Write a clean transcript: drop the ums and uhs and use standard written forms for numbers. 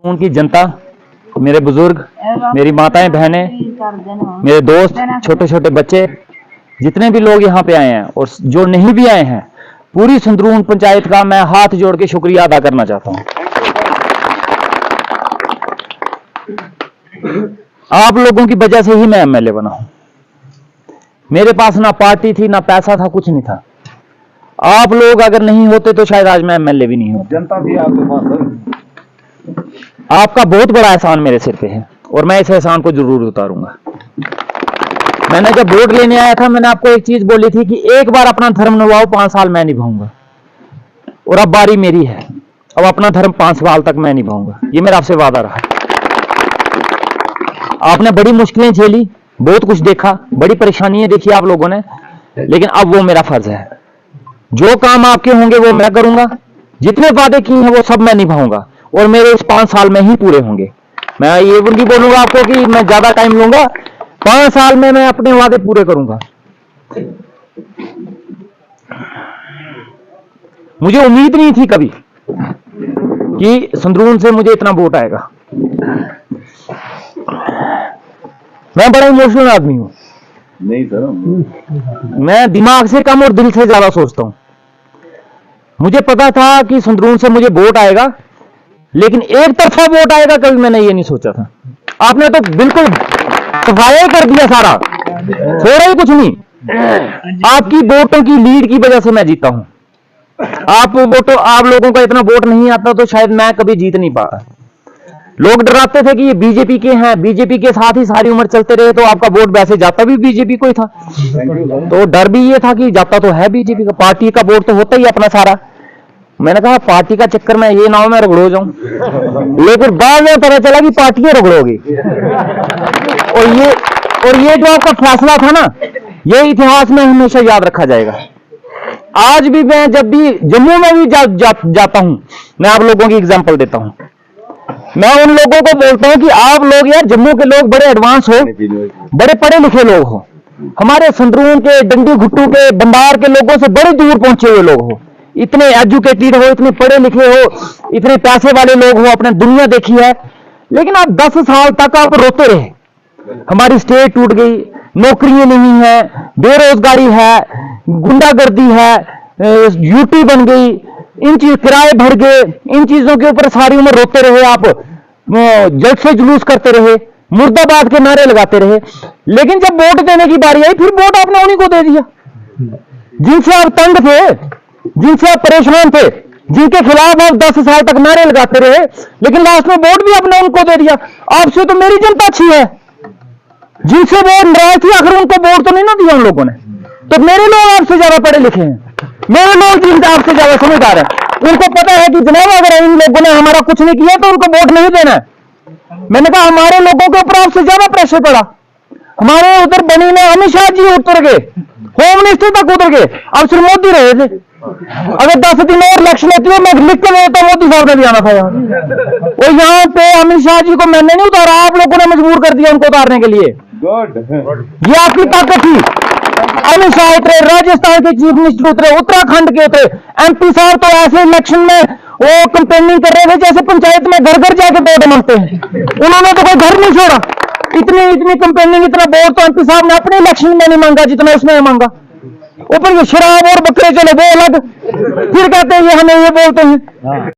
उनकी जनता, मेरे बुजुर्ग, मेरी माताएं बहनें, मेरे दोस्त, छोटे छोटे बच्चे, जितने भी लोग यहाँ पे आए हैं और जो नहीं भी आए हैं, पूरी संदरून पंचायत का मैं हाथ जोड़ के शुक्रिया अदा करना चाहता हूँ। आप लोगों की वजह से ही मैं एमएलए बना हूं। मेरे पास ना पार्टी थी, ना पैसा था, कुछ नहीं था। आप लोग अगर नहीं होते तो शायद आज मैं एमएलए भी नहीं होता। जनता भी आपके पास। आपका बहुत बड़ा एहसान मेरे सिर पे है और मैं इस एहसान को जरूर उतारूंगा। मैंने जब वोट लेने आया था, मैंने आपको एक चीज बोली थी कि एक बार अपना धर्म निभाओ, 5 साल मैं निभाऊंगा। और अब बारी मेरी है, अब अपना धर्म 5 साल तक मैं निभाऊंगा। ये मेरा आपसे वादा रहा। आपने बड़ी मुश्किलें झेली, बहुत कुछ देखा, बड़ी परेशानियां देखी आप लोगों ने, लेकिन अब वो मेरा फर्ज है। जो काम आपके होंगे वो मैं करूंगा, जितने वादे किए हैं वो सब मैं निभाऊंगा और मेरे इस 5 साल में ही पूरे होंगे। मैं ये नहीं बोलूंगा आपको कि मैं ज्यादा टाइम लूंगा, 5 साल में मैं अपने वादे पूरे करूंगा। मुझे उम्मीद नहीं थी कभी कि संदरून से मुझे इतना वोट आएगा। मैं बड़ा इमोशनल आदमी हूं। नहीं सर, मैं दिमाग से कम और दिल से ज्यादा सोचता हूं। मुझे पता था कि संदरून से मुझे वोट आएगा, लेकिन एक तरफा वोट आएगा कभी मैंने ये नहीं सोचा था। आपने तो बिल्कुल सफाया कर दिया सारा, थोड़ा ही कुछ नहीं। आपकी वोटों की लीड की वजह से मैं जीता हूं। आप लोगों का इतना वोट नहीं आता तो शायद मैं कभी जीत नहीं पाता। लोग डराते थे कि ये बीजेपी के हैं, बीजेपी के साथ ही सारी उम्र चलते रहे तो आपका वोट वैसे जाता भी बीजेपी को ही था। तो डर भी ये था कि जाता तो है बीजेपी का, पार्टी का वोट तो होता ही अपना सारा। मैंने कहा पार्टी का चक्कर में ये ना हो मैं रगड़ो जाऊं, लेकिन बाद में पता चला कि पार्टियां रगड़ोगी। और ये जो आपका फैसला था ना, ये इतिहास में हमेशा याद रखा जाएगा। आज भी मैं जब भी जम्मू में भी जाता हूं, मैं आप लोगों की एग्जांपल देता हूं। मैं उन लोगों को बोलता हूं कि आप लोग यार जम्मू के लोग बड़े एडवांस हो, बड़े पढ़े लिखे लोग हो, हमारे संदरून के, डंडी घुट्टू के, बंदार के लोगों से बड़े दूर पहुंचे हुए लोग हो, इतने एजुकेटेड हो, इतने पढ़े लिखे हो, इतने पैसे वाले लोग हो, आपने दुनिया देखी है, लेकिन आप 10 साल तक आप रोते रहे। हमारी स्टेट टूट गई, नौकरियां नहीं है, बेरोजगारी है, गुंडागर्दी है, यूटी बन गई, इन चीज किराए भर गए, इन चीजों के ऊपर सारी उम्र रोते रहे आप, जलसे जुलूस करते रहे, मुर्दाबाद के नारे लगाते रहे। लेकिन जब वोट देने की बारी आई, फिर वोट आपने उन्हीं को दे दिया जिनसे आप तंग थे, जिनसे आप परेशान थे, जिनके खिलाफ आप 10 साल तक नारे लगाते रहे, लेकिन लास्ट में वोट भी आपने उनको दे दिया। आपसे तो मेरी जनता अच्छी है, जिनसे वो नाराज थी आखिर उनको वोट तो नहीं ना दिया उन लोगों ने। तो मेरे लोग आपसे ज्यादा पढ़े लिखे हैं, मेरे लोग जिनसे आपसे ज्यादा समझदार है, उनको पता है कि जनाब अगर इन लोगों ने हमारा कुछ नहीं किया तो उनको वोट नहीं देना है। मैंने कहा हमारे लोगों के ऊपर आपसे ज्यादा प्रेशर पड़ा। हमारे उधर बनी में अमित शाह जी उतर गए, होम मिनिस्टर तक उतर गए, अब सिर्फ मोदी रहे थे। अगर 10 दिन और इलेक्शन होती हो, मैं लिख के देता, मोदी साहब ने भी आना था यहाँ। और यहाँ पे अमित शाह जी को मैंने नहीं उतारा, आप लोगों ने मजबूर कर दिया उनको उतारने के लिए। ये आपकी ताकत थी। अमित शाह उतरे, राजस्थान के चीफ मिनिस्टर उतरे, उत्तराखंड के उतरे, एमपी साहब तो ऐसे इलेक्शन में वो कंपेनिंग कर रहे थे जैसे पंचायत में घर घर जाके वोट मांगते हैं। उन्होंने तो कोई घर नहीं छोड़ा। इतनी कंपेनिंग, इतना वोट तो एमपी साहब ने अपने इलेक्शन में नहीं मांगा जितना उसने मांगा। ऊपर ये शराब और बकरे चले वो अलग, फिर कहते हैं ये हमें ये बोलते हैं।